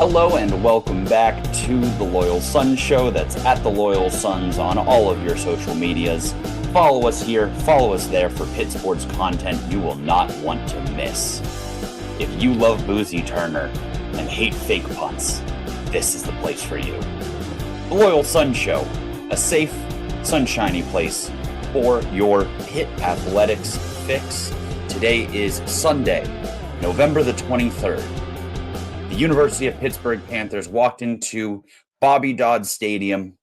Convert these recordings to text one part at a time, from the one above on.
Hello and welcome back to the Loyal Sons Show. That's at the Loyal Sons on all of your social medias. Follow us here, follow us there for Pitt sports content you will not want to miss. If you love Boozy Turner and hate fake punts, this is the place for you. The Loyal Sons Show, a safe, sunshiny place for your Pitt athletics fix. Today is Sunday, November the 23rd. The University of Pittsburgh Panthers walked into Bobby Dodd Stadium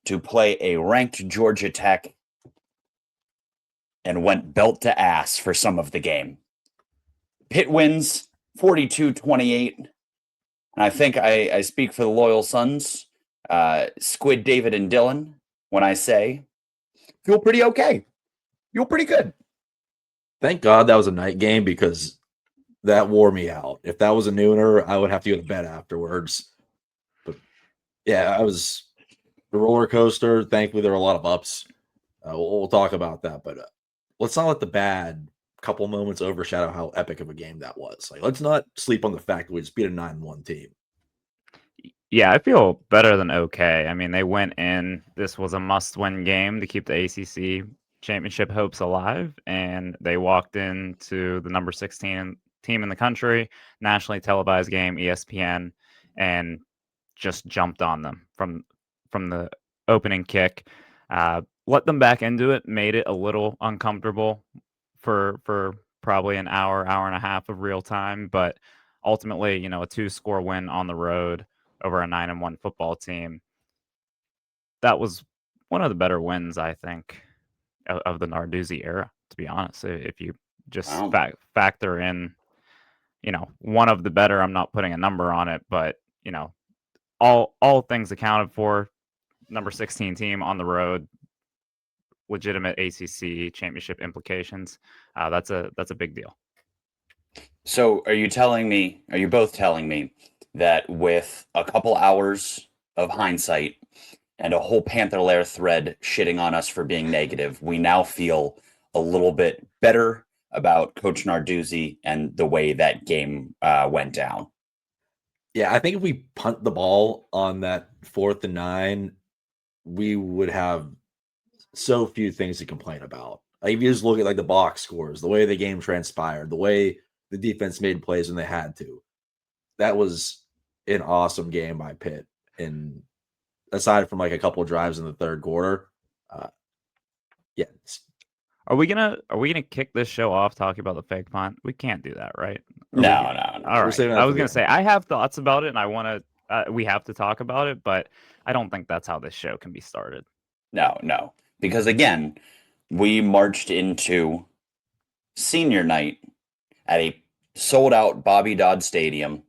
to play a ranked Georgia Tech and went belt to ass for some of the game. Pitt wins 42-28. And I think I speak for the Loyal Sons, Squid, David, and Dylan, when I say, feel pretty okay. Feel pretty good. Thank God that was a night game because that wore me out. If that was a nooner, I would have to go to bed afterwards. But yeah, I was the roller coaster. Thankfully, there were a lot of ups. We'll talk about that, but let's not let the bad couple moments overshadow how epic of a game that was. Like, let's not sleep on the fact that we just beat a 9-1 team. Yeah, I feel better than okay. I mean, they went in. This was a must-win game to keep the ACC championship hopes alive, and they walked into the number 16 team in the country, nationally televised game, ESPN, and just jumped on them from the opening kick. Let them back into it, made it a little uncomfortable for probably an hour and a half of real time, but ultimately, a 2-score win on the road over a 9-1 football team. That was one of the better wins, I think, of the Narduzzi era, to be honest. If you just factor in, one of the better, I'm not putting a number on it, but, all things accounted for, number 16 team on the road, legitimate ACC championship implications. That's a big deal. So are you both telling me that with a couple hours of hindsight and a whole Panther Lair thread shitting on us for being negative, we now feel a little bit better about Coach Narduzzi and the way that game went down? Yeah, I think if we punt the ball on that 4th and 9, we would have so few things to complain about. Like, if you just look at the box scores, the way the game transpired, the way the defense made plays when they had to, that was an awesome game by Pitt. And aside from a couple of drives in the third quarter, yeah. Are we gonna kick this show off talking about the fake punt? We can't do that, right? No. All right. I was gonna say I have thoughts about it, and I want to. We have to talk about it, but I don't think that's how this show can be started. No, because again, we marched into senior night at a sold-out Bobby Dodd Stadium.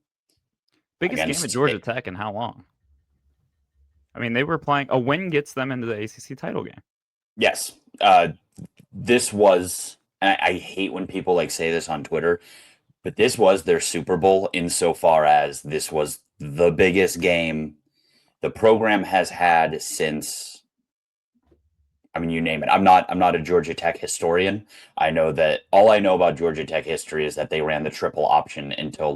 Biggest game of Georgia Tech in how long? I mean, they were playing. A win gets them into the ACC title game. Yes. This was, and I hate when people say this on Twitter, but this was their Super Bowl insofar as this was the biggest game the program has had since, you name it. I'm not a Georgia Tech historian. I know that all I know about Georgia Tech history is that they ran the triple option until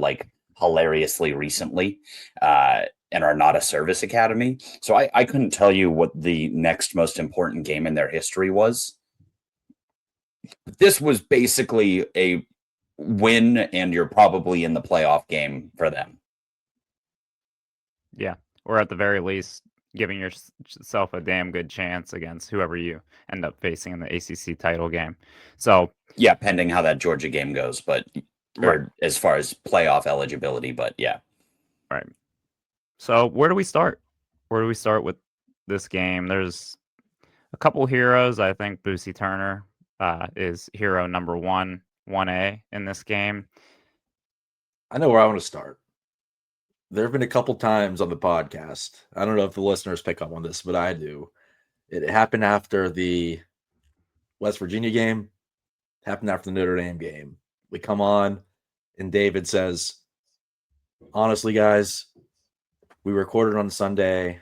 hilariously recently, and are not a service academy. So I couldn't tell you what the next most important game in their history was. This was basically a win, and you're probably in the playoff game for them. Yeah, or at the very least, giving yourself a damn good chance against whoever you end up facing in the ACC title game. So yeah, pending how that Georgia game goes, or as far as playoff eligibility, but yeah. Right. So where do we start? Where do we start with this game? There's a couple heroes. I think Boozy Turner is hero number 1A in this game. I know where I want to start. There have been a couple times on the podcast. I don't know if the listeners pick up on this, but I do. It happened after the West Virginia game. It happened after the Notre Dame game. We come on, and David says, honestly, guys, we recorded on Sunday.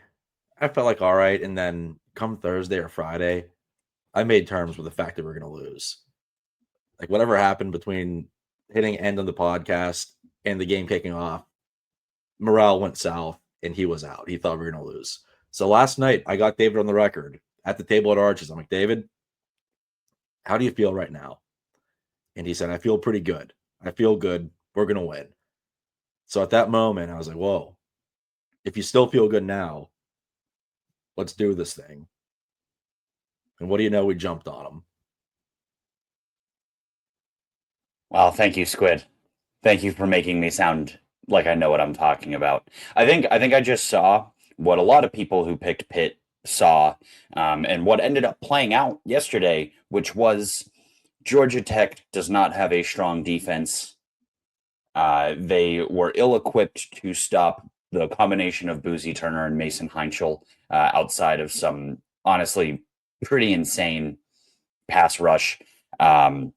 I felt all right. And then come Thursday or Friday, I made terms with the fact that we're going to lose. Whatever happened between hitting end on the podcast and the game kicking off, morale went south and he was out. He thought we were going to lose. So last night, I got David on the record at the table at Arches. I'm like, David, how do you feel right now? And he said, I feel pretty good. I feel good. We're going to win. So at that moment, I was like, whoa, if you still feel good now, let's do this thing. And what do you know? We jumped on him. Well, thank you, Squid. Thank you for making me sound like I know what I'm talking about. I think I just saw what a lot of people who picked Pitt saw, and what ended up playing out yesterday, which was Georgia Tech does not have a strong defense. They were ill-equipped to stop the combination of Boozy Turner and Mason Heinschel, outside of some honestly pretty insane pass rush. And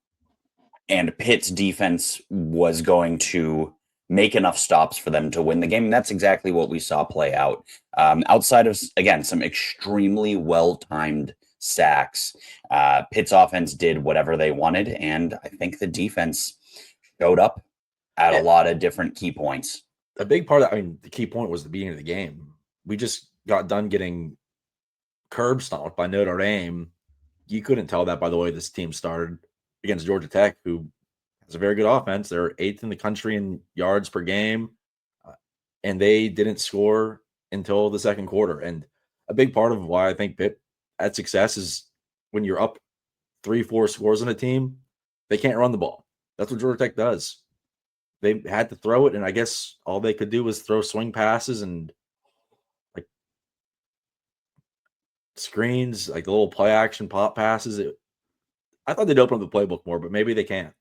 Pitt's defense was going to make enough stops for them to win the game. And that's exactly what we saw play out. Outside of, again, some extremely well-timed sacks, Pitt's offense did whatever they wanted. And I think the defense showed up at a lot of different key points. A big part of that, I mean, the key point was the beginning of the game. We just got done getting curb stomped by Notre Dame. You couldn't tell that by the way this team started against Georgia Tech, who has a very good offense. They're 8th in the country in yards per game, and they didn't score until the second quarter. And a big part of why I think Pitt had success is when you're up 3-4 scores on a team, they can't run the ball. That's what Georgia Tech does. They had to throw it, and I guess all they could do was throw swing passes and like screens, like the little play action pop passes. I thought they'd open up the playbook more, but maybe they can't.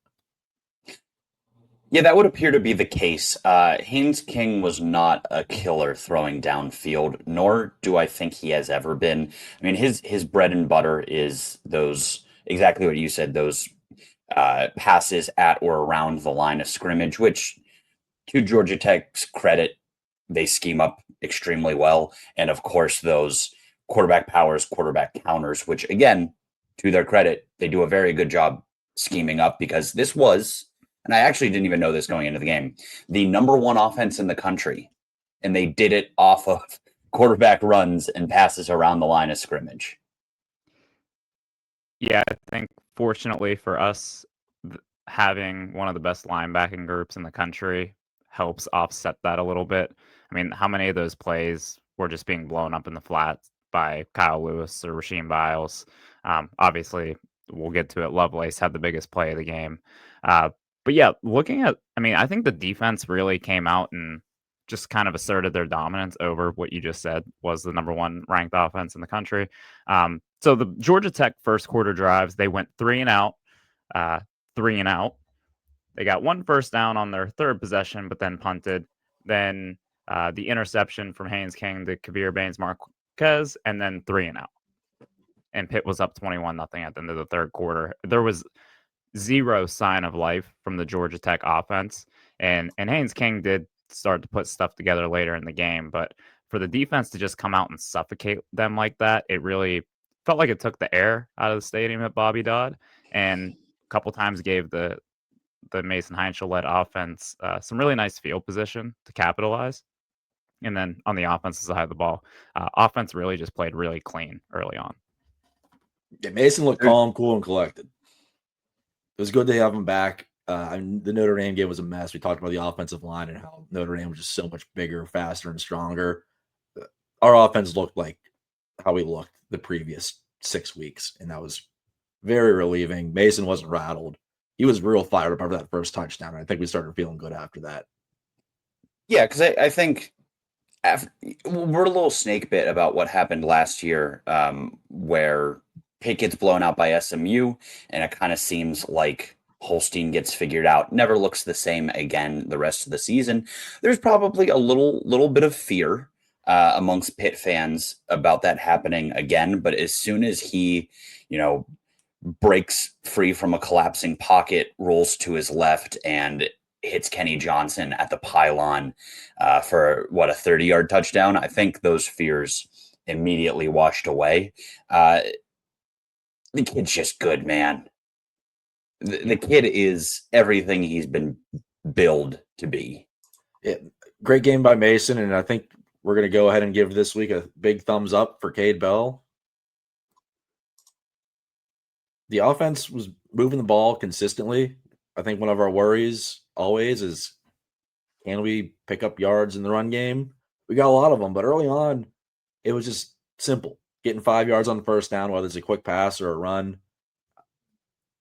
Yeah, that would appear to be the case. Haynes King was not a killer throwing downfield, nor do I think he has ever been. I mean, his bread and butter is those, exactly what you said, those passes at or around the line of scrimmage, which, to Georgia Tech's credit, they scheme up extremely well. And of course, those quarterback powers, quarterback counters, which again, to their credit, they do a very good job scheming up, because this was, and I actually didn't even know this going into the game, the number one offense in the country. And they did it off of quarterback runs and passes around the line of scrimmage. Yeah, I think fortunately for us, having one of the best linebacking groups in the country helps offset that a little bit. I mean, how many of those plays were just being blown up in the flats by Kyle Lewis or Rasheem Biles? Obviously, we'll get to it. Lovelace had the biggest play of the game. But yeah, looking at, I mean, I think the defense really came out and just kind of asserted their dominance over what you just said was the number one ranked offense in the country. So the Georgia Tech first quarter drives, they went 3 and out, 3 and out. They got 1 first down on their third possession, but then punted. Then the interception from Haynes King to Kavir Baines Marquez, and then 3 and out. And Pitt was up 21-0 at the end of the third quarter. There was zero sign of life from the Georgia Tech offense. And Haynes King did start to put stuff together later in the game. But for the defense to just come out and suffocate them like that, it really felt like it took the air out of the stadium at Bobby Dodd, and a couple times gave the Mason Heinschel-led offense some really nice field position to capitalize. And then on the offensive side of the ball, offense really just played really clean early on. Yeah, Mason looked calm, cool, and collected. It was good to have him back. The Notre Dame game was a mess. We talked about the offensive line and how Notre Dame was just so much bigger, faster, and stronger. Our offense looked like how we looked the previous 6 weeks, and that was very relieving. Mason wasn't rattled. He was real fired up after that first touchdown. I think we started feeling good after that. Yeah, because I think we're a little snake bit about what happened last year, where Pitt gets blown out by SMU, and it kind of seems like Holstein gets figured out, never looks the same again the rest of the season. There's probably a little bit of fear amongst Pitt fans about that happening again. But as soon as he, breaks free from a collapsing pocket, rolls to his left, and hits Kenny Johnson at the pylon for a 30-yard touchdown, I think those fears immediately washed away. The kid's just good, man. The kid is everything he's been billed to be. Great game by Mason, and I think we're going to go ahead and give this week a big thumbs up for Cade Bell. The offense was moving the ball consistently. I think one of our worries always is, can we pick up yards in the run game? We got a lot of them, but early on, it was just simple. Getting 5 yards on the first down, whether it's a quick pass or a run.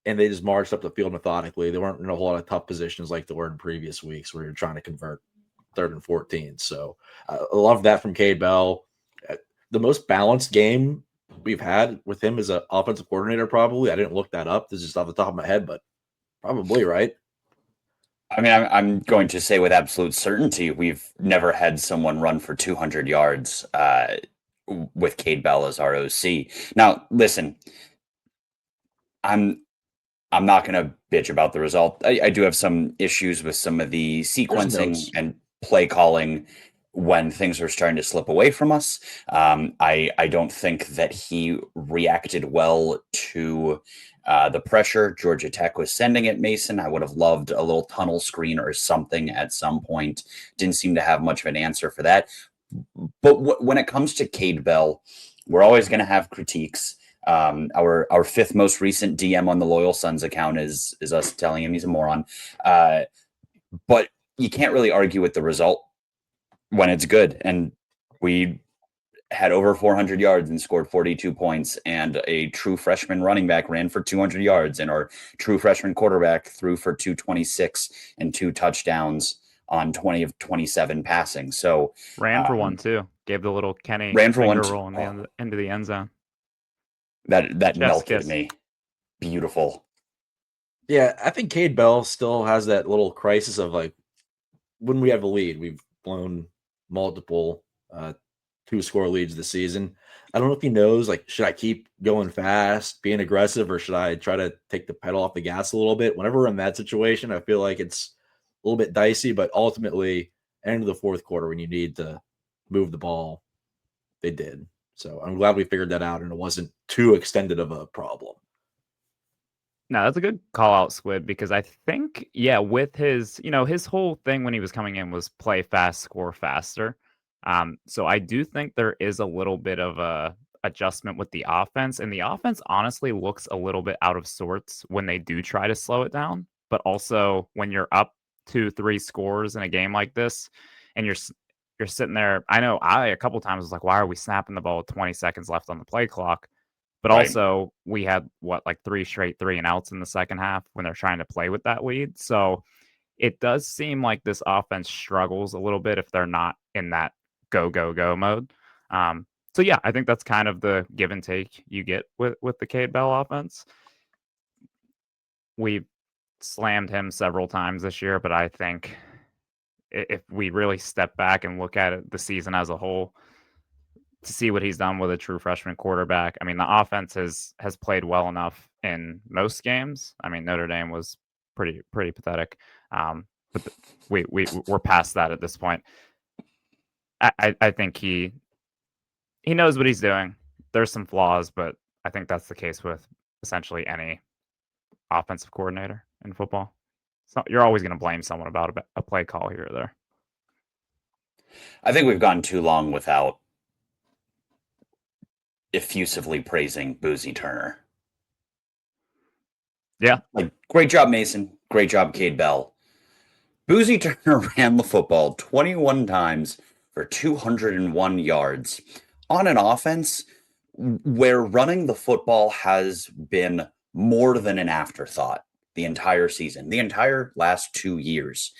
And they just marched up the field methodically. They weren't in a whole lot of tough positions like they were in previous weeks where you're trying to convert 3rd and 14. So I love that from Cade Bell. The most balanced game we've had with him as an offensive coordinator, probably. I didn't look that up. This is just off the top of my head, but probably right. I mean, I'm going to say with absolute certainty, we've never had someone run for 200 yards with Cade Bell as our OC. Now, listen, I'm not going to bitch about the result. I do have some issues with some of the sequencing and play calling when things were starting to slip away from us. I don't think that he reacted well to the pressure Georgia Tech was sending at Mason. I would have loved a little tunnel screen or something at some point. Didn't seem to have much of an answer for that. But when it comes to Cade Bell, we're always going to have critiques. Our fifth most recent DM on the Loyal Sons account is us telling him he's a moron. But you can't really argue with the result when it's good. And we had over 400 yards and scored 42 points, and a true freshman running back ran for 200 yards, and our true freshman quarterback threw for 226 and 2 touchdowns on 20 of 27 passing. So ran for one too. Gave the little Kenny ran for finger one roll into the end zone. That Chef's melted kiss. me. Beautiful. Yeah, I think Cade Bell still has that little crisis of like, when we have a lead, we've blown multiple 2-score leads this season. I don't know if he knows, like, should I keep going fast, being aggressive, or should I try to take the pedal off the gas a little bit? Whenever we're in that situation, I feel like it's a little bit dicey, but ultimately, end of the fourth quarter, when you need to move the ball, they did. So I'm glad we figured that out, and it wasn't too extended of a problem. No, that's a good call out, Squid, because I think, yeah, with his, his whole thing when he was coming in was play fast, score faster. So I do think there is a little bit of a adjustment with the offense, and the offense honestly looks a little bit out of sorts when they do try to slow it down. But also when you're up 2, 3 scores in a game like this, and you're sitting there. I know a couple times was like, why are we snapping the ball with 20 seconds left on the play clock? But Right. also, we had like 3 straight 3-and-outs in the second half when they're trying to play with that lead. So it does seem like this offense struggles a little bit if they're not in that go, go, go mode. So yeah, I think that's kind of the give and take you get with the Cade Bell offense. We've slammed him several times this year, but I think if we really step back and look at it, the season as a whole, to see what he's done with a true freshman quarterback. I mean, the offense has played well enough in most games. I mean, Notre Dame was pretty pathetic, but we're past that at this point. I think he knows what he's doing. There's some flaws, but I think that's the case with essentially any offensive coordinator in football. So you're always going to blame someone about a play call here or there. I think we've gone too long without effusively praising Boozy Turner. Yeah. Like, great job, Mason. Great job, Cade Bell. Boozy Turner ran the football 21 times for 201 yards on an offense where running the football has been more than an afterthought the entire season, the entire last 2 years.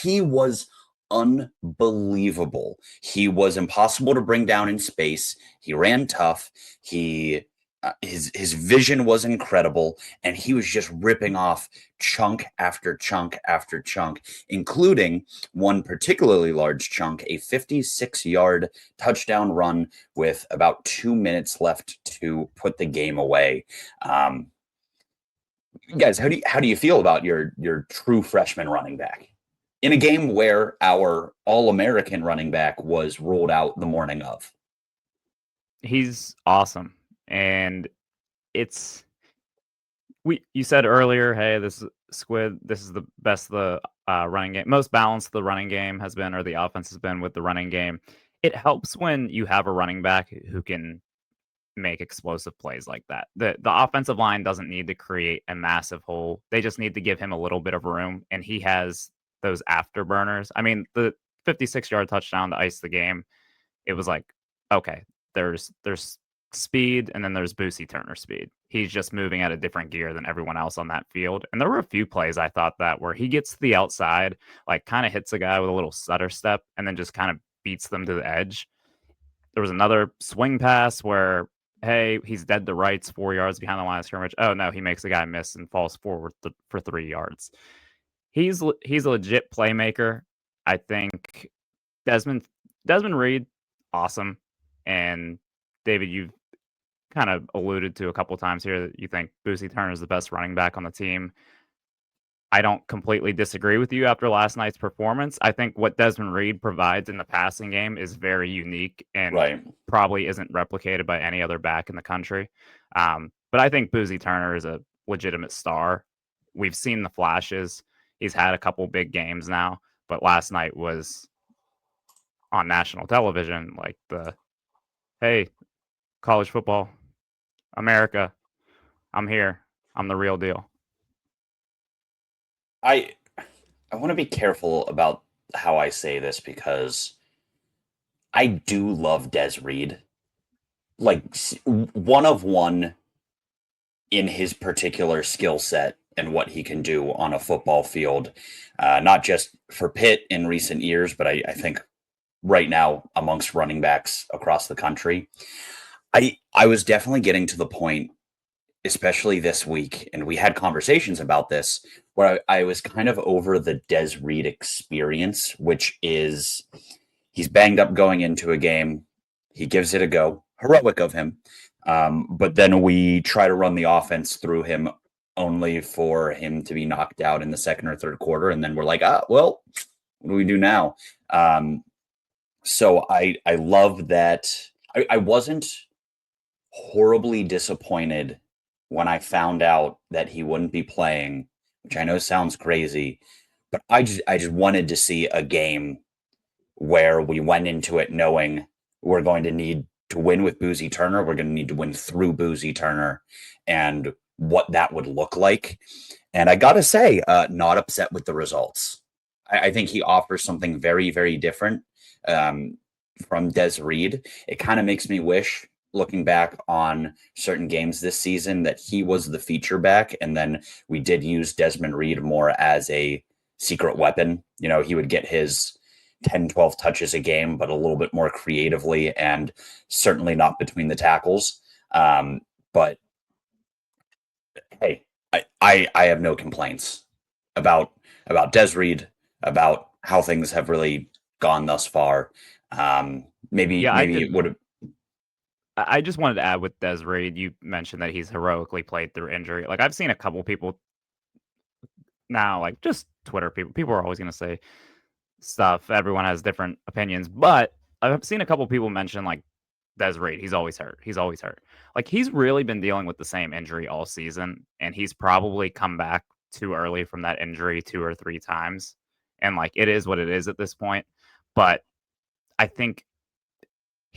He was unbelievable. He was impossible to bring down in space. He ran tough. His vision was incredible, and he was just ripping off chunk after chunk after chunk, including one particularly large chunk, a 56-yard touchdown run with about 2 minutes left to put the game away. Guys, how do you feel about your true freshman running back in a game where our All-American running back was ruled out the morning of? He's awesome. And you said earlier, hey, this Squid, this is the best the running game, most balanced the running game has been, or the offense has been with the running game. It helps when you have a running back who can make explosive plays like that. The offensive line doesn't need to create a massive hole. They just need to give him a little bit of room, and he has those afterburners. I mean, the 56-yard touchdown to ice the game, it was like, okay, there's speed, and then there's Boozy Turner speed. He's just moving at a different gear than everyone else on that field. And there were a few plays I thought that where he gets to the outside, like kind of hits a guy with a little stutter step, and then just kind of beats them to the edge. There was another swing pass where, hey, he's dead to rights 4 yards behind the line of scrimmage. Oh no, he makes the guy miss and falls forward for 3 yards. He's a legit playmaker. I think Desmond Reed, awesome. And David, you've kind of alluded to a couple times here that you think Boozy Turner is the best running back on the team. I don't completely disagree with you after last night's performance. I think what Desmond Reed provides in the passing game is very unique and probably isn't replicated by any other back in the country. But I think Boozy Turner is a legitimate star. We've seen the flashes. He's had a couple big games now, but last night was on national television, like hey, college football, America, I'm here. I'm the real deal. I want to be careful about how I say this because I do love Des Reed. Like one of one in his particular skill set and what he can do on a football field, not just for Pitt in recent years, but I think right now amongst running backs across the country. I was definitely getting to the point, especially this week, and we had conversations about this, where I was kind of over the Des Reed experience, which is he's banged up going into a game. He gives it a go. Heroic of him. But then we try to run the offense through him only for him to be knocked out in the second or third quarter. And then we're like, well, what do we do now? So I love that. I wasn't horribly disappointed when I found out that he wouldn't be playing, which I know sounds crazy, but I just wanted to see a game where we went into it knowing we're going to need to win with Boozy Turner. We're going to need to win through Boozy Turner and what that would look like. And I got to say, not upset with the results. I think he offers something very, very different from Des Reed. It kind of makes me wish, looking back on certain games this season, that he was the feature back, and then we did use Desmond Reed more as a secret weapon. You know, he would get his 10, 12 touches a game, but a little bit more creatively and certainly not between the tackles. But hey, I have no complaints about Des Reed, about how things have really gone thus far. Maybe it would have. I just wanted to add with Des Reed, you mentioned that he's heroically played through injury. Like, I've seen a couple people now, like just Twitter people are always going to say stuff. Everyone has different opinions, but I've seen a couple people mention like Des Reed, he's always hurt. He's always hurt. Like, he's really been dealing with the same injury all season, and he's probably come back too early from that injury 2 or 3 times. And like, it is what it is at this point. But I think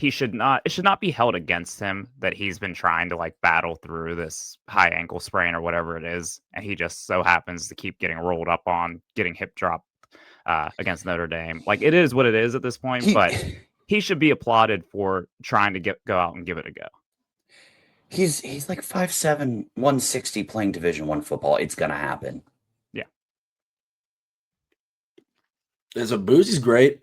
it should not be held against him that he's been trying to like battle through this high ankle sprain or whatever it is, and he just so happens to keep getting rolled up on, getting hip dropped against Notre Dame. Like, it is what it is at this point, but he should be applauded for trying to go out and give it a go. He's like 5'7", 160 playing Division I football. It's gonna happen. Yeah. Boozy's great.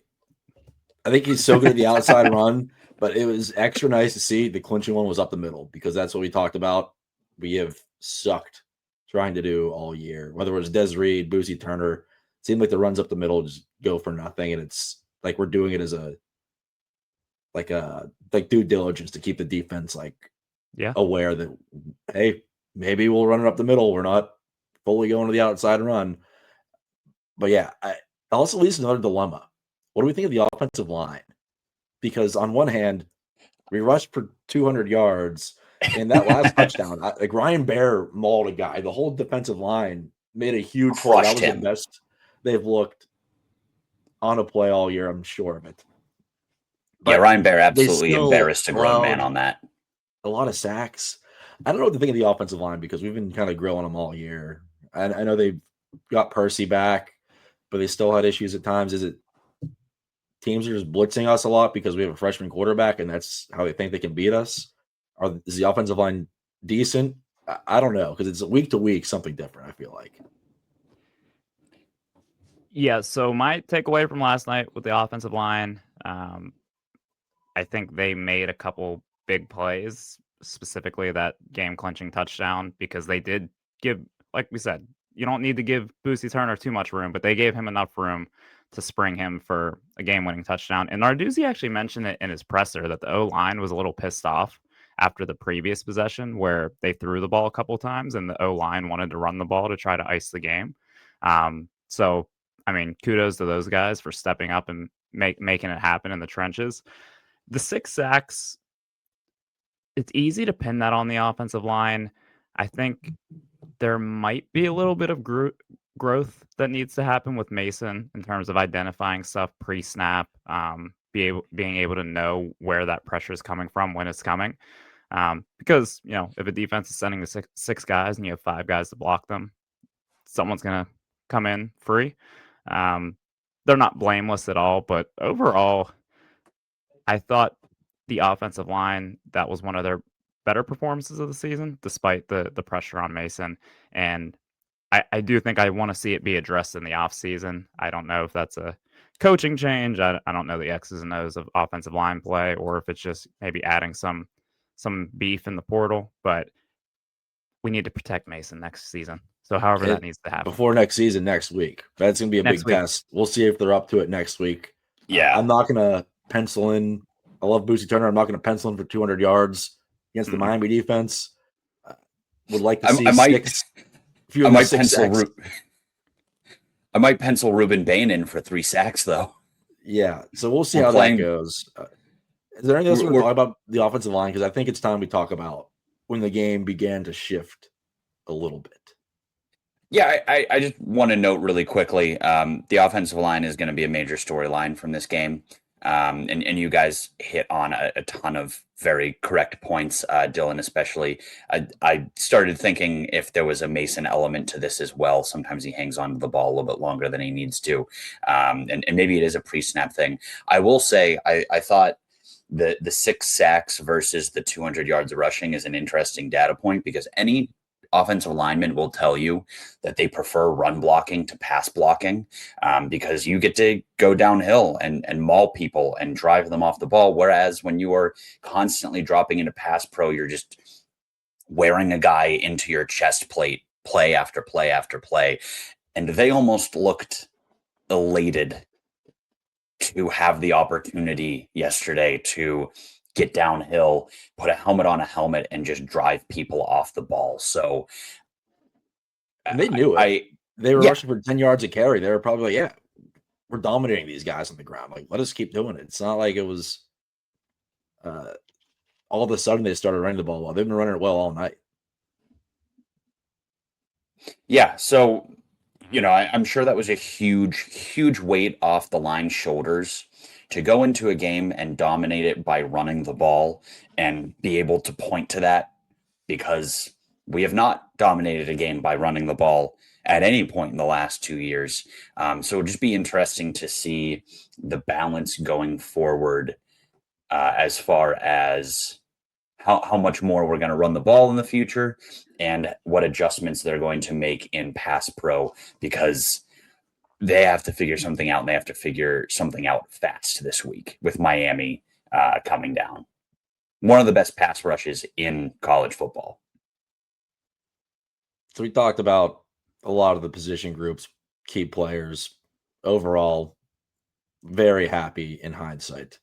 I think he's so good at the outside run, but it was extra nice to see the clinching one was up the middle, because that's what we talked about. We have sucked trying to do all year, whether it was Des Reed, Boozy Turner. It seemed like the runs up the middle just go for nothing, and it's like we're doing it as like due diligence to keep the defense aware that, hey, maybe we'll run it up the middle. We're not fully going to the outside run. But yeah, it also leads to another dilemma. What do we think of the offensive line? Because on one hand, we rushed for 200 yards, and that last touchdown, like Ryan Baer mauled a guy. The whole defensive line made a huge play. That Crushed was him. the best they've looked on a play all year. I'm sure of it. Yeah, But Ryan Bear they absolutely still embarrassed a grown man allowed on that. a lot of sacks. I don't know what to think of the offensive line because we've been kind of grilling them all year. I know they've got Percy back, but they still had issues at times. Is it teams are just blitzing us a lot because we have a freshman quarterback and that's how they think they can beat us? Or is the offensive line decent? I don't know because it's week to week something different, I feel like. Yeah, so my takeaway from last night with the offensive line, I think they made a couple big plays, specifically that game-clinching touchdown, because they did give, like we said, you don't need to give Boozy Turner too much room, but they gave him enough room to spring him for a game-winning touchdown. And Narduzzi actually mentioned it in his presser that the O-line was a little pissed off after the previous possession where they threw the ball a couple times and the O-line wanted to run the ball to try to ice the game. So, I mean, kudos to those guys for stepping up and making it happen in the trenches. The 6 sacks, it's easy to pin that on the offensive line. I think there might be a little bit of growth that needs to happen with Mason in terms of identifying stuff pre-snap, being able to know where that pressure is coming from when it's coming. Because, if a defense is sending the six guys and you have 5 guys to block them, someone's going to come in free. They're not blameless at all, but overall, I thought the offensive line, that was one of their better performances of the season, despite the pressure on Mason. And I do think I want to see it be addressed in the offseason. I don't know if that's a coaching change. I don't know the X's and O's of offensive line play, or if it's just maybe adding some beef in the portal. But we need to protect Mason next season. So however that needs to happen. Before next season, next week. That's going to be a Next big week. test. We'll see if they're up to it next week. Yeah. I'm not going to pencil in. I love Boozy Turner. I'm not going to pencil in for 200 yards against the Miami defense. Would like to see I might pencil Ruben Bain in for 3 sacks, though. Yeah, so we'll see how that goes. Is there anything else we want to talk about the offensive line? Because I think it's time we talk about when the game began to shift a little bit. Yeah, I just want to note really quickly, the offensive line is going to be a major storyline from this game. And you guys hit on a ton of very correct points, Dylan, especially. I started thinking if there was a Mason element to this as well. Sometimes he hangs on to the ball a little bit longer than he needs to. And maybe it is a pre-snap thing. I will say I thought the 6 sacks versus the 200 yards rushing is an interesting data point because any offensive lineman will tell you that they prefer run blocking to pass blocking because you get to go downhill and maul people and drive them off the ball. Whereas when you are constantly dropping into pass pro, you're just wearing a guy into your chest plate, play after play after play. And they almost looked elated to have the opportunity yesterday to get downhill, put a helmet on a helmet, and just drive people off the ball. So and they knew it. They were rushing for 10 yards a carry. They were probably like, we're dominating these guys on the ground. Like, let us keep doing it. It's not like it was all of a sudden they started running the ball well. They've been running it well all night. Yeah. So, I'm sure that was a huge, huge weight off the line's shoulders to go into a game and dominate it by running the ball and be able to point to that because we have not dominated a game by running the ball at any point in the last 2 years. So it'll just be interesting to see the balance going forward as far as how much more we're going to run the ball in the future and what adjustments they're going to make in pass pro because they have to figure something out and they have to figure something out fast this week with Miami coming down. One of the best pass rushes in college football. So we talked about a lot of the position groups, key players. Overall, very happy in hindsight.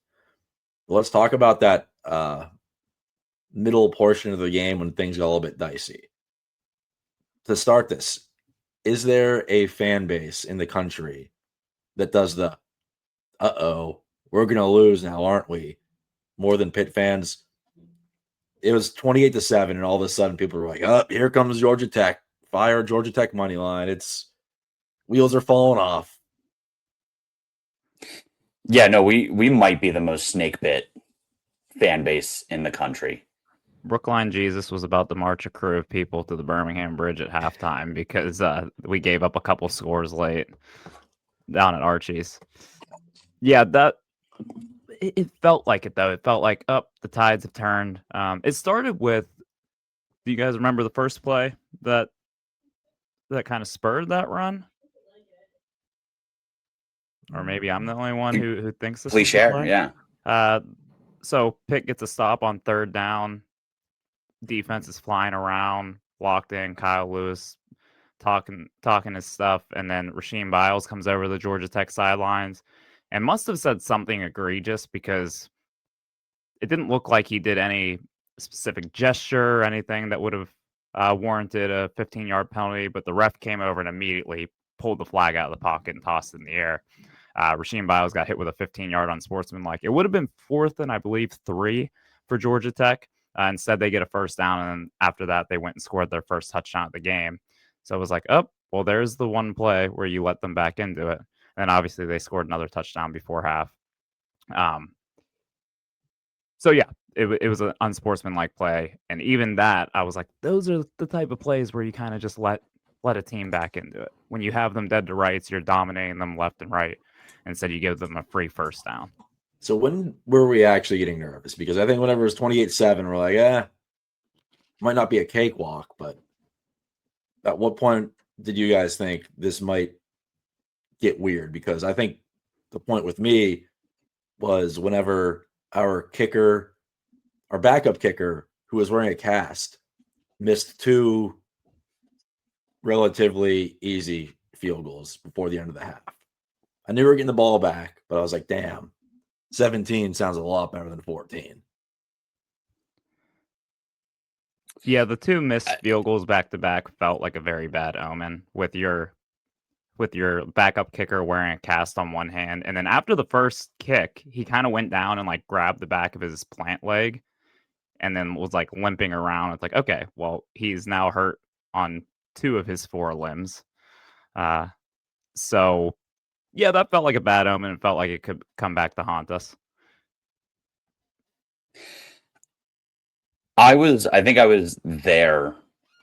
Let's talk about that middle portion of the game when things got a little bit dicey. To start this, is there a fan base in the country that does the we're going to lose now, aren't we? More than Pitt fans. It was 28-7, and all of a sudden people were like, here comes Georgia Tech fire Georgia Tech money line. It's wheels are falling off. Yeah, no, we might be the most snake bit fan base in the country. Brookline Jesus was about to march a crew of people to the Birmingham Bridge at halftime because we gave up a couple scores late down at Archie's. Yeah, it felt like it though. It felt like the tides have turned. It started with. Do you guys remember the first play that kind of spurred that run? Or maybe I'm the only one who thinks this Please was the share. play. Yeah. So Pitt gets a stop on third down. Defense is flying around, locked in. Kyle Lewis talking his stuff, and then Rasheem Biles comes over the Georgia Tech sidelines and must have said something egregious because it didn't look like he did any specific gesture or anything that would have warranted a 15-yard penalty, but the ref came over and immediately pulled the flag out of the pocket and tossed it in the air. Rasheem Biles got hit with a 15-yard unsportsmanlike. It would have been 4th and I believe 3 for Georgia Tech. Instead, they get a first down, and then after that, they went and scored their first touchdown of the game. So it was like, well, there's the one play where you let them back into it. And obviously, they scored another touchdown before half. So yeah, it was an unsportsmanlike play, and even that, I was like, those are the type of plays where you kind of just let a team back into it. When you have them dead to rights, you're dominating them left and right. Instead, you give them a free first down. So when were we actually getting nervous? Because I think whenever it was 28-7, we're like, might not be a cakewalk, but at what point did you guys think this might get weird? Because I think the point with me was whenever our backup kicker, who was wearing a cast, missed 2 relatively easy field goals before the end of the half. I knew we were getting the ball back, but I was like, damn, 17 sounds a lot better than 14. Yeah, the 2 missed field goals back to back felt like a very bad omen with your backup kicker wearing a cast on one hand, and then after the first kick, he kind of went down and like grabbed the back of his plant leg, and then was like limping around. It's like, okay, well, he's now hurt on 2 of his 4 limbs. So yeah, that felt like a bad omen. It felt like it could come back to haunt us. I think I was there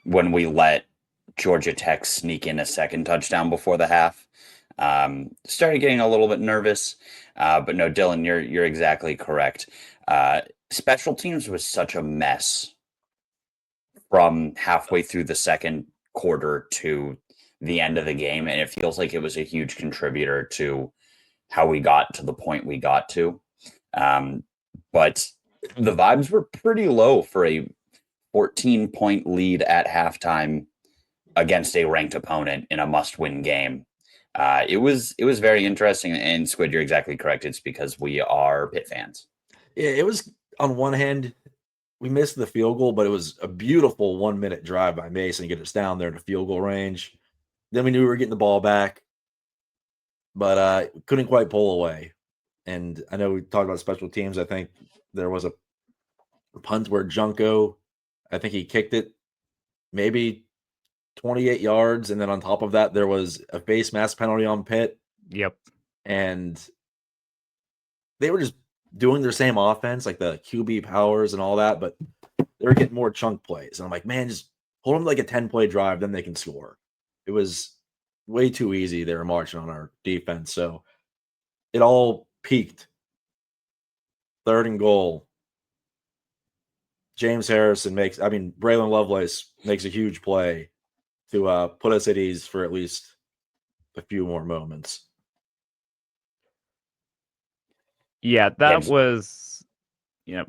when we let Georgia Tech sneak in a second touchdown before the half. Started getting a little bit nervous, but no, Dylan, you're exactly correct. Special teams was such a mess from halfway through the second quarter to the end of the game, and it feels like it was a huge contributor to how we got to the point we got to. But the vibes were pretty low for a 14-point lead at halftime against a ranked opponent in a must-win game. It was very interesting. And Squid, you're exactly correct. It's because we are Pitt fans. Yeah, it was, on one hand, we missed the field goal, but it was a beautiful 1-minute drive by Mason to get us down there to field goal range. Then we knew we were getting the ball back, but couldn't quite pull away. And I know we talked about special teams. I think there was a punt where Junko, I think he kicked it maybe 28 yards. And then on top of that, there was a face mask penalty on Pitt. Yep. And they were just doing their same offense, like the QB powers and all that, but they were getting more chunk plays. And I'm like, man, just hold them to like a 10-play drive, then they can score. It was way too easy. They were marching on our defense. So it all peaked. 3rd and goal. James Harrison Braylon Lovelace makes a huge play to put us at ease for at least a few more moments. Yeah, that was,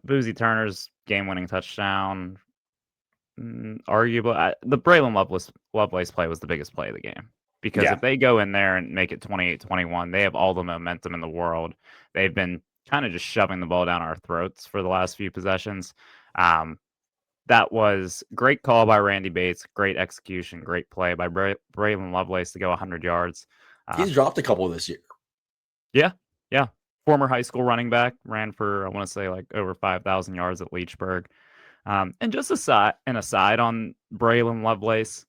Boozy Turner's game-winning touchdown. Arguably, the Braylon Lovelace play was the biggest play of the game. Because if they go in there and make it 28-21, they have all the momentum in the world. They've been kind of just shoving the ball down our throats for the last few possessions. That was great call by Randy Bates, great execution, great play by Braylon Lovelace to go 100 yards. He's dropped a couple this year. Yeah. Former high school running back, ran for, I want to say, like over 5,000 yards at Leechburg. And just aside on Braylon Lovelace,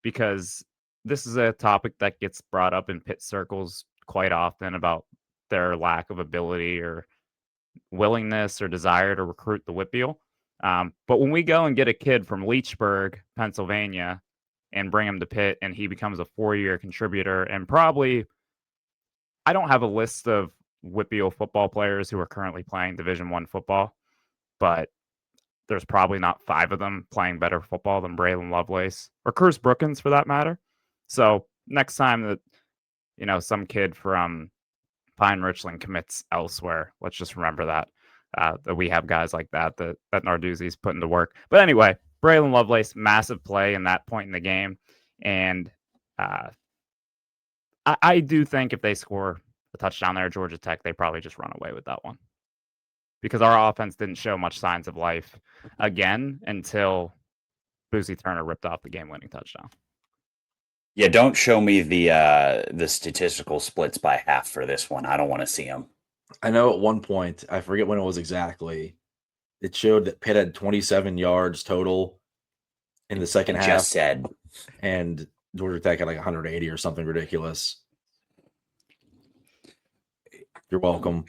because this is a topic that gets brought up in Pitt circles quite often about their lack of ability or willingness or desire to recruit the Whitfield. But when we go and get a kid from Leechburg, Pennsylvania, and bring him to Pitt, and he becomes a 4-year contributor, and probably, I don't have a list of Whitfield football players who are currently playing Division I football, but there's probably not 5 of them playing better football than Braylon Lovelace or Curtis Brookins for that matter. So next time that, some kid from Pine Richland commits elsewhere, let's just remember that we have guys like that Narduzzi's putting to work. But anyway, Braylon Lovelace, massive play in that point in the game. And I do think if they score a touchdown there at Georgia Tech, they probably just run away with that one. Because our offense didn't show much signs of life again until Boozy Turner ripped off the game-winning touchdown. Yeah, don't show me the statistical splits by half for this one. I don't want to see them. I know at one point, I forget when it was exactly, it showed that Pitt had 27 yards total in the second half. Just said. And Georgia Tech had like 180 or something ridiculous. You're welcome.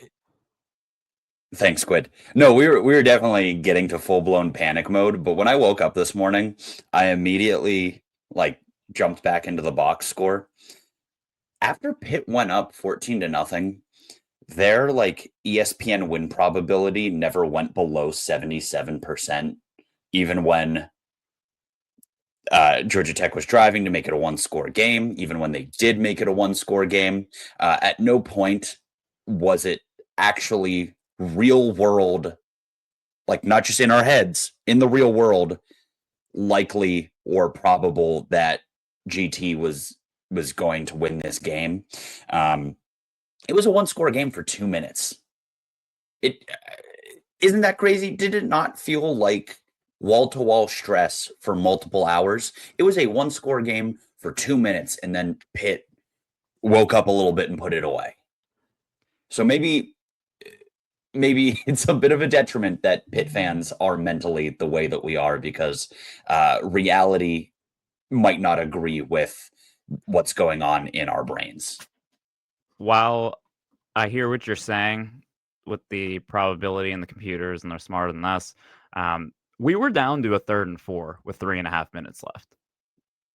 Thanks, Squid. No, we were definitely getting to full-blown panic mode, but when I woke up this morning, I immediately jumped back into the box score. After Pitt went up 14-0, their ESPN win probability never went below 77%, even when Georgia Tech was driving to make it a 1-score game, even when they did make it a 1-score game. At no point was it actually real world, not just in our heads, in the real world, likely or probable that GT was going to win this game. It was a 1-score game for 2 minutes. It isn't that crazy? Did it not feel like wall-to-wall stress for multiple hours? It was a 1-score game for 2 minutes, and then Pitt woke up a little bit and put it away. So maybe it's a bit of a detriment that Pitt fans are mentally the way that we are, because reality might not agree with what's going on in our brains. While I hear what you're saying with the probability and the computers, and they're smarter than us, we were down to a 3rd and 4 with 3.5 minutes left.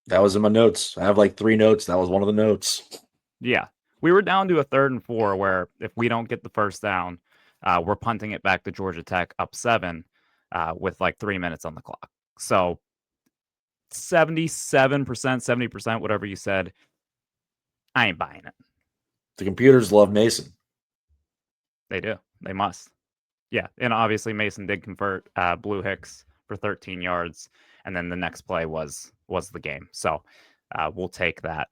That was in my notes. I have 3 notes. That was one of the notes. Yeah. We were down to a 3rd and 4 where if we don't get the first down, we're punting it back to Georgia Tech up 7 with 3 minutes on the clock. So 77%, 70%, whatever you said, I ain't buying it. The computers love Mason. They do. They must. Yeah. And obviously Mason did convert Blue Hicks for 13 yards. And then the next play was the game. So we'll take that.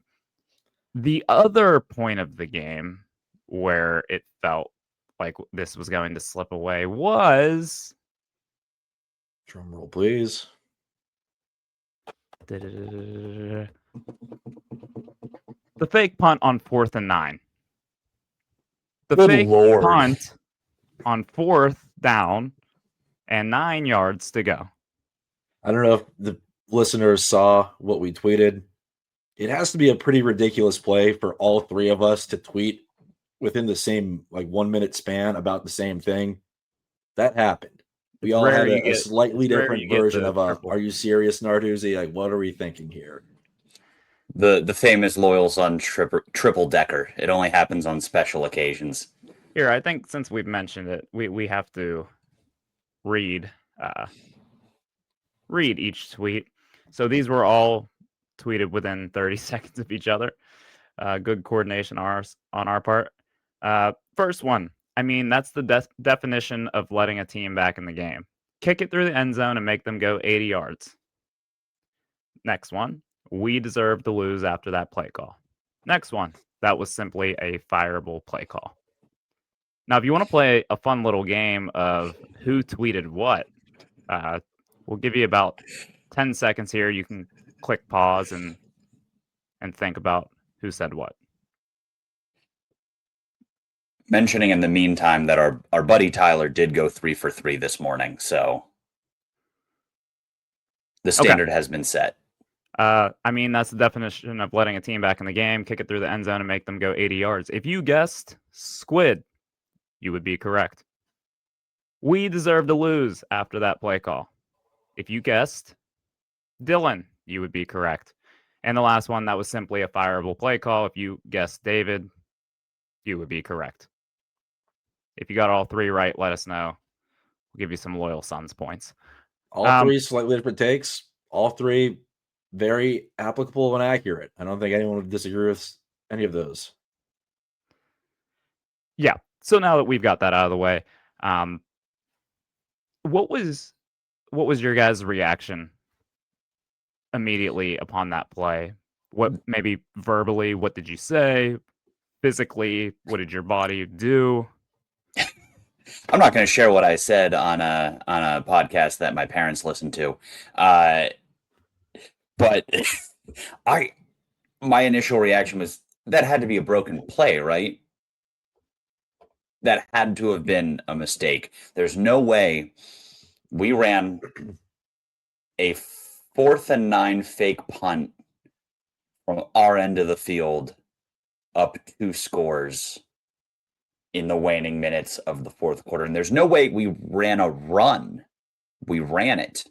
The other point of the game where it felt like this was going to slip away was... Drum roll, please. The fake punt on 4th and 9. The Good fake Lord. punt on 4th down and 9 yards to go. I don't know if the listeners saw what we tweeted. It has to be a pretty ridiculous play for all 3 of us to tweet within the same 1 minute span about the same thing. That happened. We all had a slightly different version of "Are you serious, Narduzzi? What are we thinking here?" The famous loyal son triple decker. It only happens on special occasions. Here, I think since we've mentioned it, we have to read each tweet. So these were all tweeted within 30 seconds of each other. Good coordination on our part. First one. I mean, that's the definition of letting a team back in the game. Kick it through the end zone and make them go 80 yards. Next one. We deserve to lose after that play call. Next one. That was simply a fireable play call. Now, if you want to play a fun little game of who tweeted what, we'll give you about 10 seconds here. You can click pause and think about who said what. Mentioning in the meantime that our buddy Tyler did go 3 for 3 this morning, so the standard has been set. I mean, that's the definition of letting a team back in the game, kick it through the end zone, and make them go 80 yards. If you guessed squid, you would be correct. We deserve to lose after that play call. If you guessed Dylan, you would be correct. And the last one, that was simply a fireable play call. If you guessed David, you would be correct. If you got all three right, let us know. We'll give you some loyal Suns points. All three slightly different takes. All three very applicable and accurate. I don't think anyone would disagree with any of those. Yeah. So now that we've got that out of the way, what was your guys' reaction immediately upon that play? What, maybe verbally, what did you say? Physically, what did your body do? I'm not going to share what I said on a podcast that my parents listened to, but my initial reaction was that had to be a broken play, right? That had to have been a mistake. There's no way we ran a 4th and 9 fake punt from our end of the field up 2 scores in the waning minutes of the fourth quarter. And there's no way we ran a run. We ran it.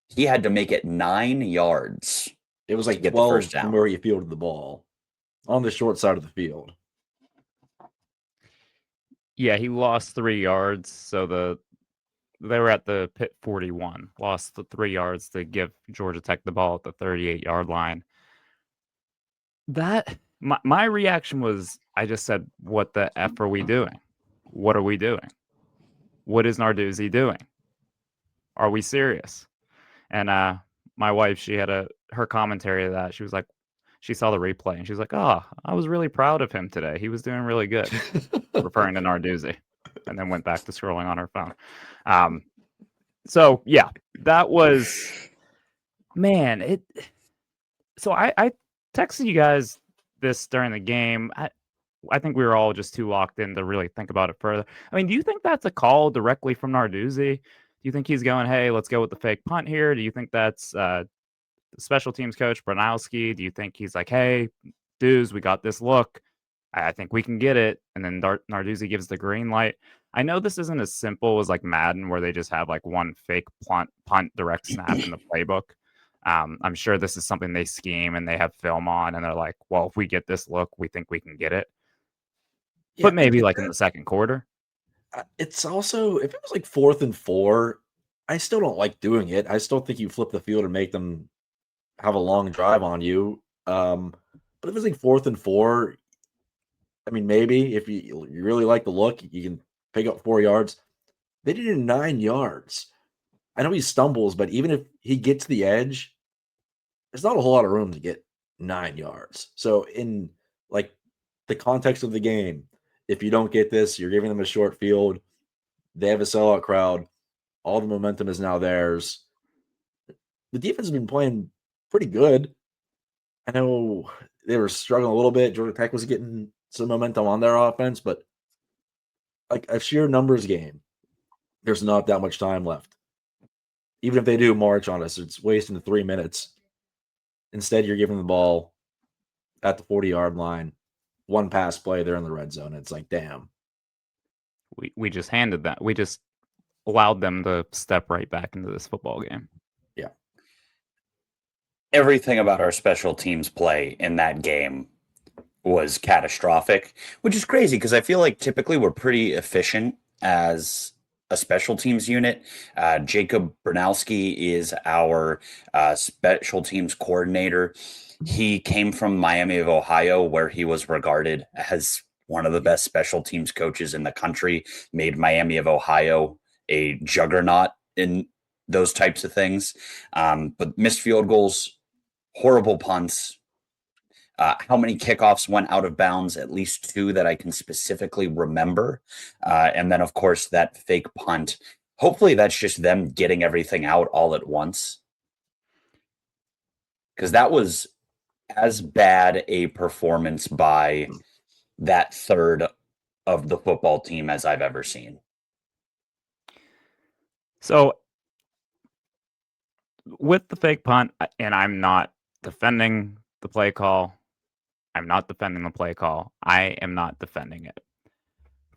He had to make it 9 yards. It was like get 12 the first down from where he fielded the ball on the short side of the field. Yeah, he lost 3 yards. So they were at the Pitt 41, lost the 3 yards to give Georgia Tech the ball at the 38-yard line. That my reaction was, I just said, what the F are we doing? What are we doing? What is Narduzzi doing? Are we serious? And my wife, she had her commentary of that. She was like, she saw the replay and she's like, oh, I was really proud of him today. He was doing really good, referring to Narduzzi, and then went back to scrolling on her phone. So yeah, that was, man, so I texted you guys this during the game. I think we were all just too locked in to really think about it further. I mean, do you think that's a call directly from Narduzzi? Do you think he's going, hey, let's go with the fake punt here? Do you think that's special teams coach Branowski? Do you think he's like, hey, dudes, we got this look. I think we can get it. And then Narduzzi gives the green light. I know this isn't as simple as like Madden, where they just have like one fake punt direct snap in the playbook. I'm sure this is something they scheme and they have film on, and they're like, well, if we get this look, we think we can get it. Yeah, but maybe like in the second quarter. It's also, if it was like 4th and 4, I still don't like doing it. I still think you flip the field and make them have a long drive on you. But if it's like 4th and 4, I mean, maybe if you really like the look, you can pick up 4 yards. They did it 9 yards. I know he stumbles, but even if he gets to the edge, there's not a whole lot of room to get 9 yards. So in like the context of the game, if you don't get this, you're giving them a short field. They have a sellout crowd. All the momentum is now theirs. The defense has been playing pretty good. I know they were struggling a little bit. Georgia Tech was getting some momentum on their offense, but like a sheer numbers game, there's not that much time left. Even if they do march on us, it's wasting the 3 minutes. Instead, you're giving the ball at the 40-yard line. One pass play, they're in the red zone. It's like, damn. We just handed that. We just allowed them to step right back into this football game. Yeah. Everything about our special teams play in that game was catastrophic, which is crazy because I feel like typically we're pretty efficient as a special teams unit. Jacob Bernowski is our special teams coordinator. He came from Miami of Ohio, where he was regarded as one of the best special teams coaches in the country, made Miami of Ohio a juggernaut in those types of things. But missed field goals, horrible punts. How many kickoffs went out of bounds? At least 2 that I can specifically remember. And then, of course, that fake punt. Hopefully that's just them getting everything out all at once. Because that was as bad a performance by that third of the football team as I've ever seen. So with the fake punt, and I'm not defending the play call. I'm not defending the play call. I am not defending it.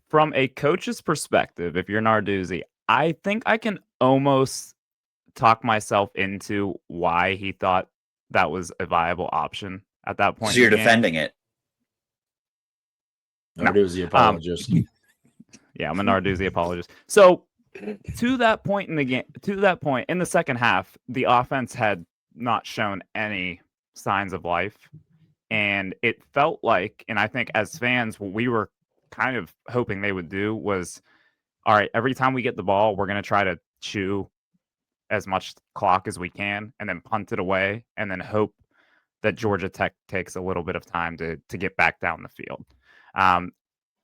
From a coach's perspective, if you're Narduzzi, I think I can almost talk myself into why he thought that was a viable option at that point So in you're the game. defending it. No. Narduzzi apologist. Yeah, I'm a Narduzzi apologist. So to that point in the game, to that point in the second half, the offense had not shown any signs of life. And it felt like, and I think as fans, what we were kind of hoping they would do was, all right, every time we get the ball, we're going to try to chew as much clock as we can and then punt it away and then hope that Georgia Tech takes a little bit of time to get back down the field.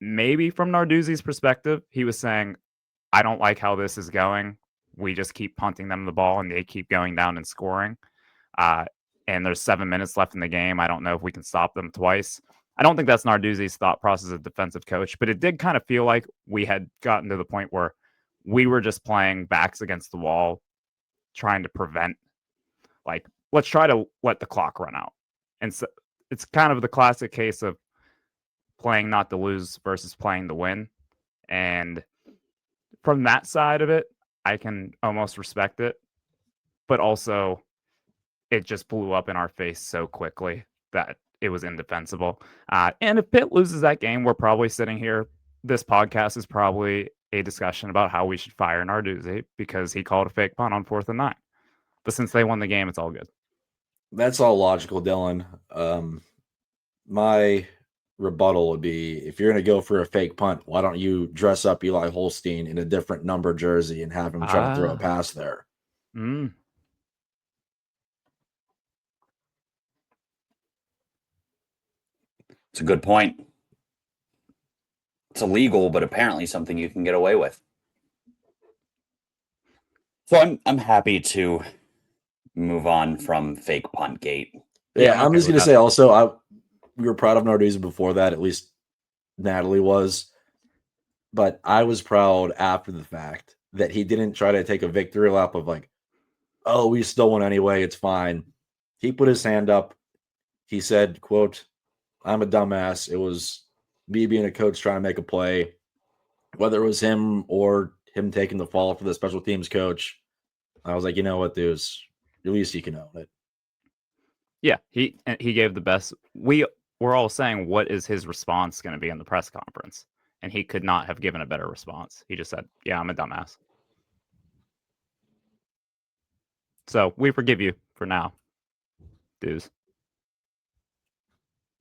Maybe from Narduzzi's perspective, he was saying, I don't like how this is going. We just keep punting them the ball and they keep going down and scoring. And there's 7 minutes left in the game. I don't know if we can stop them twice. I don't think that's Narduzzi's thought process as a defensive coach, but it did kind of feel like we had gotten to the point where we were just playing backs against the wall, trying to prevent, like, let's try to let the clock run out. And so it's kind of the classic case of playing not to lose versus playing to win. And from that side of it, I can almost respect it, but also it just blew up in our face so quickly that it was indefensible. And if Pitt loses that game, we're probably sitting here. This podcast is probably a discussion about how we should fire Narduzzi because he called a fake punt on 4th and 9. But since they won the game, it's all good. That's all logical, Dylan. My rebuttal would be, if you're going to go for a fake punt, why don't you dress up Eli Holstein in a different number jersey and have him try to throw a pass there? It's a good point. It's illegal, but apparently something you can get away with. So I'm happy to move on from fake punt gate. Yeah, I'm just going to say also, we were proud of Narduzzi before that, at least Natalie was. But I was proud after the fact that he didn't try to take a victory lap of like, oh, we still won anyway, it's fine. He put his hand up. He said, quote, I'm a dumbass. It was me being a coach trying to make a play. Whether it was him or him taking the fall for the special teams coach, I was like, you know what, dudes, at least you can own it. Yeah, he gave the best. We're all saying, what is his response going to be in the press conference? And he could not have given a better response. He just said, yeah, I'm a dumbass. So we forgive you for now, dudes.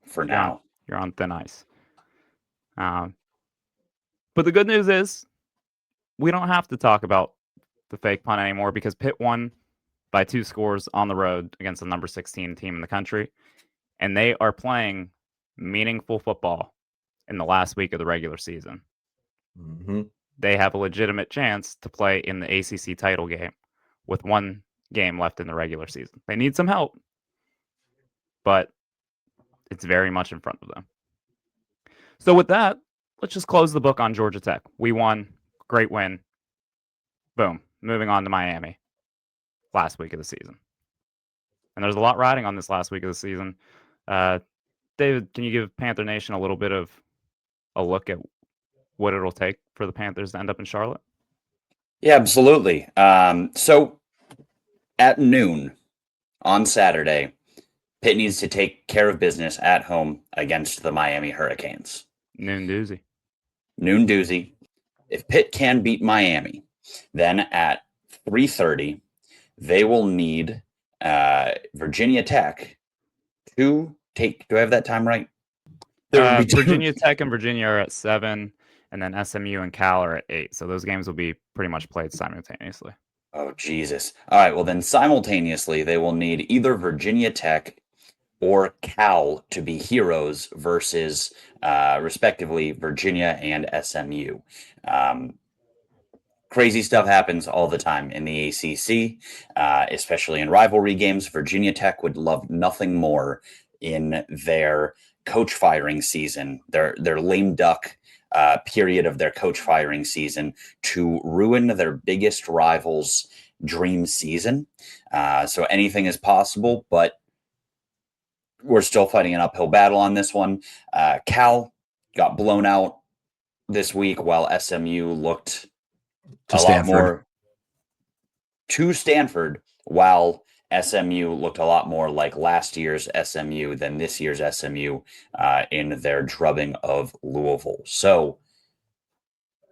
For now. You're on thin ice. But the good news is we don't have to talk about the fake punt anymore because Pitt won by 2 scores on the road against the number 16 team in the country. And they are playing meaningful football in the last week of the regular season. Mm-hmm. They have a legitimate chance to play in the ACC title game with 1 game left in the regular season. They need some help, but it's very much in front of them. So with that, let's just close the book on Georgia Tech. We won. Great win. Boom. Moving on to Miami. Last week of the season. And there's a lot riding on this last week of the season. David, can you give Panther Nation a little bit of a look at what it'll take for the Panthers to end up in Charlotte? Yeah, absolutely. So at noon on Saturday, Pitt needs to take care of business at home against the Miami Hurricanes. Noon doozy. Noon doozy. If Pitt can beat Miami, then at 3:30, they will need Virginia Tech to take. Do I have that time right? Virginia Tech and Virginia are at 7, and then SMU and Cal are at 8. So those games will be pretty much played simultaneously. Oh, Jesus. All right. Well, then simultaneously, they will need either Virginia Tech or Cal to be heroes versus, respectively, Virginia and SMU. Crazy stuff happens all the time in the ACC, especially in rivalry games. Virginia Tech would love nothing more in their coach firing season, their lame duck period of their coach firing season, to ruin their biggest rival's dream season. So anything is possible, but we're still fighting an uphill battle on this one. Cal got blown out this week while SMU looked To a lot Stanford. more to Stanford, while SMU looked a lot more like last year's SMU than this year's SMU in their drubbing of Louisville. So,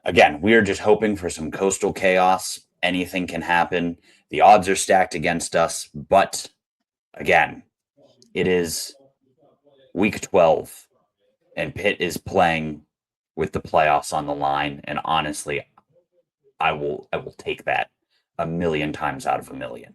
again, we are just hoping for some coastal chaos. Anything can happen. The odds are stacked against us, but again, it is week 12, and Pitt is playing with the playoffs on the line. And honestly, I will take that a million times out of a million.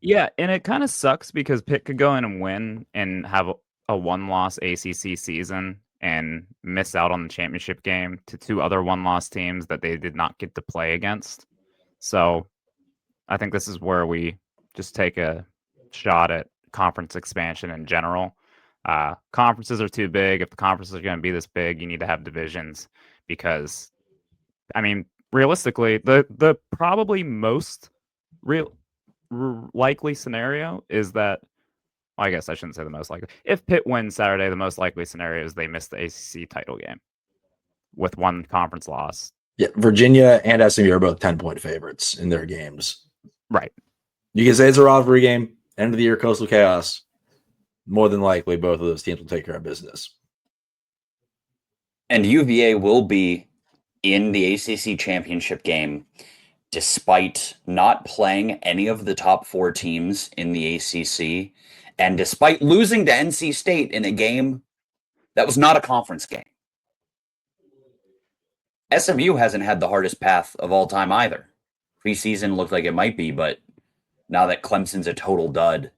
Yeah, and it kind of sucks because Pitt could go in and win and have a one-loss ACC season and miss out on the championship game to two other one-loss teams that they did not get to play against. So I think this is where we just take a shot at conference expansion in general. Conferences are too big. If the conferences are going to be this big, you need to have divisions because, I mean, realistically, the probably most likely scenario is that, well, I guess I shouldn't say the most likely. If Pitt wins Saturday, the most likely scenario is they miss the ACC title game with one conference loss. Yeah, Virginia and SMU are both 10-point favorites in their games. Right. You can say it's a rivalry game, end of the year, coastal chaos. More than likely, both of those teams will take care of business. And UVA will be in the ACC championship game despite not playing any of the top 4 teams in the ACC and despite losing to NC State in a game that was not a conference game. SMU hasn't had the hardest path of all time either. Preseason looked like it might be, but now that Clemson's a total dud.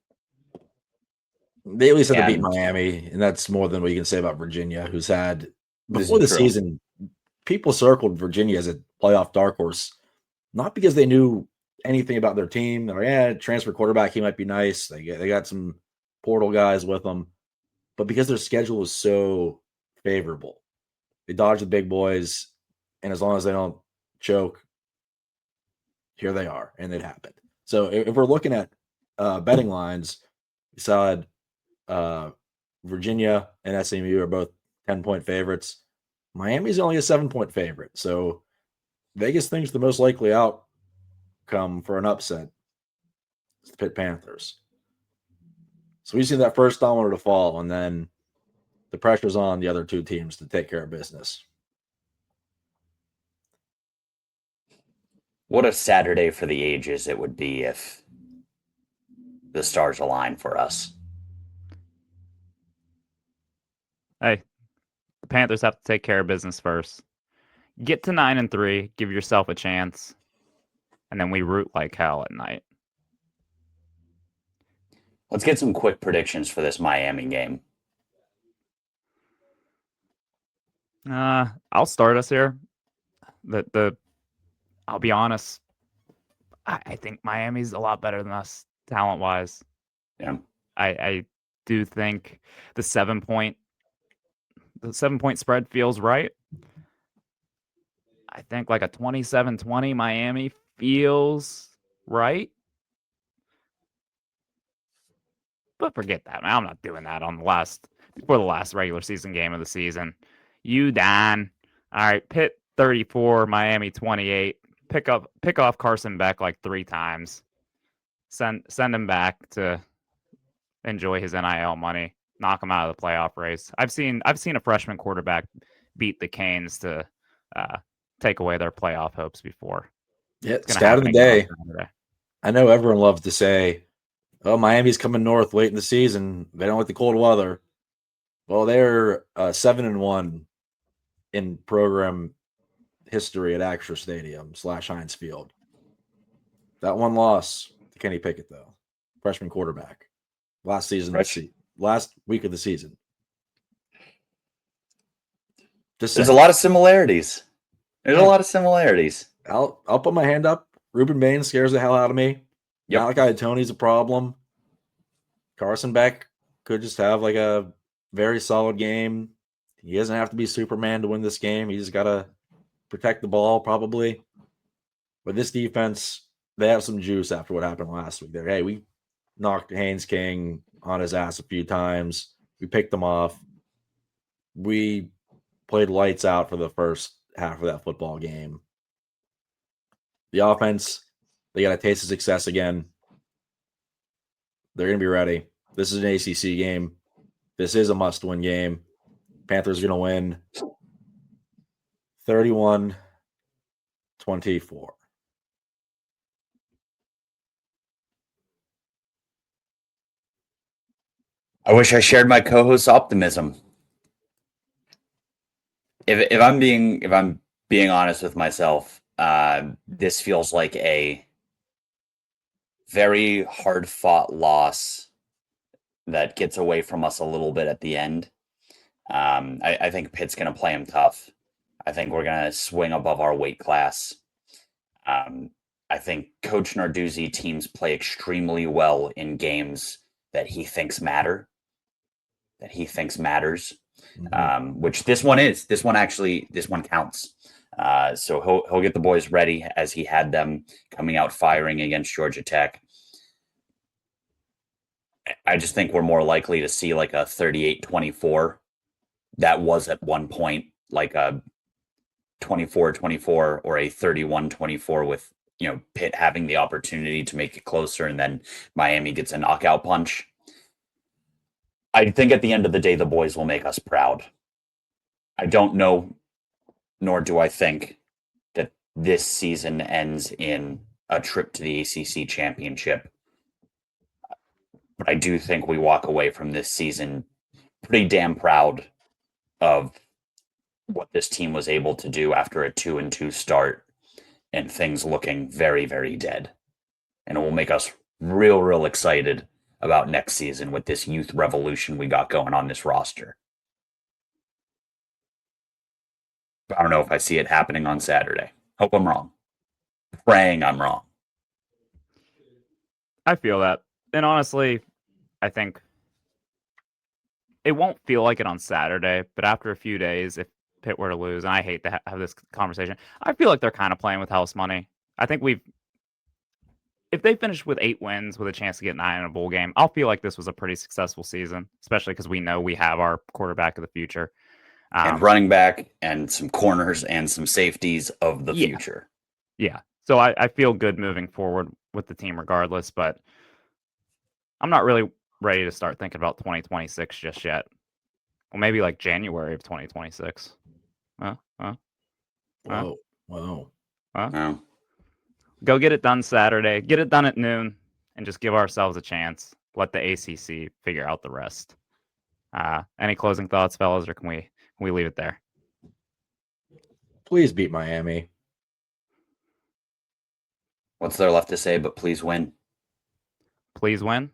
They at least had to beat Miami, and that's more than what you can say about Virginia, who's had, before the season, people circled Virginia as a playoff dark horse, not because they knew anything about their team. They're like, yeah, transfer quarterback, he might be nice. They got some portal guys with them, but because their schedule was so favorable. They dodged the big boys, and as long as they don't choke, here they are, and it happened. So if we're looking at betting lines, we saw Virginia and SMU are both 10-point favorites. Miami's only a 7-point favorite. So Vegas thinks the most likely outcome for an upset is the Pitt Panthers. So we've seen that first domino to fall, and then the pressure's on the other two teams to take care of business. What a Saturday for the ages it would be if the stars align for us. Hey, the Panthers have to take care of business first. Get to 9-3, give yourself a chance, and then we root like hell at night. Let's get some quick predictions for this Miami game. I'll start us here. I'll be honest. I think Miami's a lot better than us talent-wise. Yeah. I do think the 7-point spread feels right. I think like a 27-20 Miami feels right. But forget that, man. I'm not doing that before the last regular season game of the season. You done. All right, Pitt 34, Miami 28. Pick off Carson Beck like 3 times. Send him back to enjoy his NIL money. Knock him out of the playoff race. I've seen a freshman quarterback beat the Canes to take away their playoff hopes before. Yeah, stat of the day. I know everyone loves to say, "Oh, Miami's coming north late in the season. They don't like the cold weather." Well, they're 7-1 in program history at Acrisure Stadium / Heinz Field. That one loss to Kenny Pickett, though, freshman quarterback, last week of the season. There's a lot of similarities. I'll put my hand up. Ruben Bain scares the hell out of me. Yep. Malachi Tony's a problem. Carson Beck could just have like a very solid game. He doesn't have to be Superman to win this game. He just got to protect the ball, probably. But this defense, they have some juice after what happened last week. We knocked Haynes King on his ass a few times. We picked him off. We played lights out for the first half of that football game. The offense, they got a taste of success again. They're going to be ready. This is an ACC game. This is a must-win game. Panthers are going to win 31-24. I wish I shared my co-host's optimism. If I'm being honest with myself, this feels like a very hard fought loss that gets away from us a little bit at the end. I think Pitt's going to play him tough. I think we're going to swing above our weight class. I think Coach Narduzzi teams play extremely well in games that he thinks matters. Which this one is. This one counts. So he'll get the boys ready as he had them coming out firing against Georgia Tech. I just think we're more likely to see like a 38-24. That was at one point like a 24-24 or a 31-24 with, Pitt having the opportunity to make it closer and then Miami gets a knockout punch. I think at the end of the day, the boys will make us proud. I don't know, nor do I think that this season ends in a trip to the ACC championship. But I do think we walk away from this season pretty damn proud of what this team was able to do after a 2-2 start and things looking very, very dead. And it will make us real excited about next season with this youth revolution we got going on this roster. But I don't know if I see it happening on Saturday. Hope I'm wrong. Praying I'm wrong. I feel that. And honestly, I think it won't feel like it on Saturday, but after a few days, if Pitt were to lose, and I hate to have this conversation, I feel like they're kind of playing with house money. I think if they finish with 8 wins with a chance to get 9 in a bowl game, I'll feel like this was a pretty successful season, especially because we know we have our quarterback of the future. And running back and some corners and some safeties of the future. Yeah. So I feel good moving forward with the team regardless, but I'm not really ready to start thinking about 2026 just yet. Well, maybe like January of 2026. Whoa. No. Go get it done Saturday. Get it done at noon and just give ourselves a chance. Let the ACC figure out the rest. Any closing thoughts, fellas, or can we leave it there? Please beat Miami. What's there left to say but please win? Please win.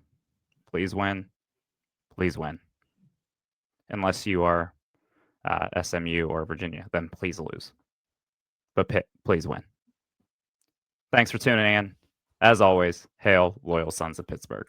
Please win. Please win. Unless you are SMU or Virginia, then please lose. But Pitt, please win. Thanks for tuning in. As always, hail loyal sons of Pittsburgh.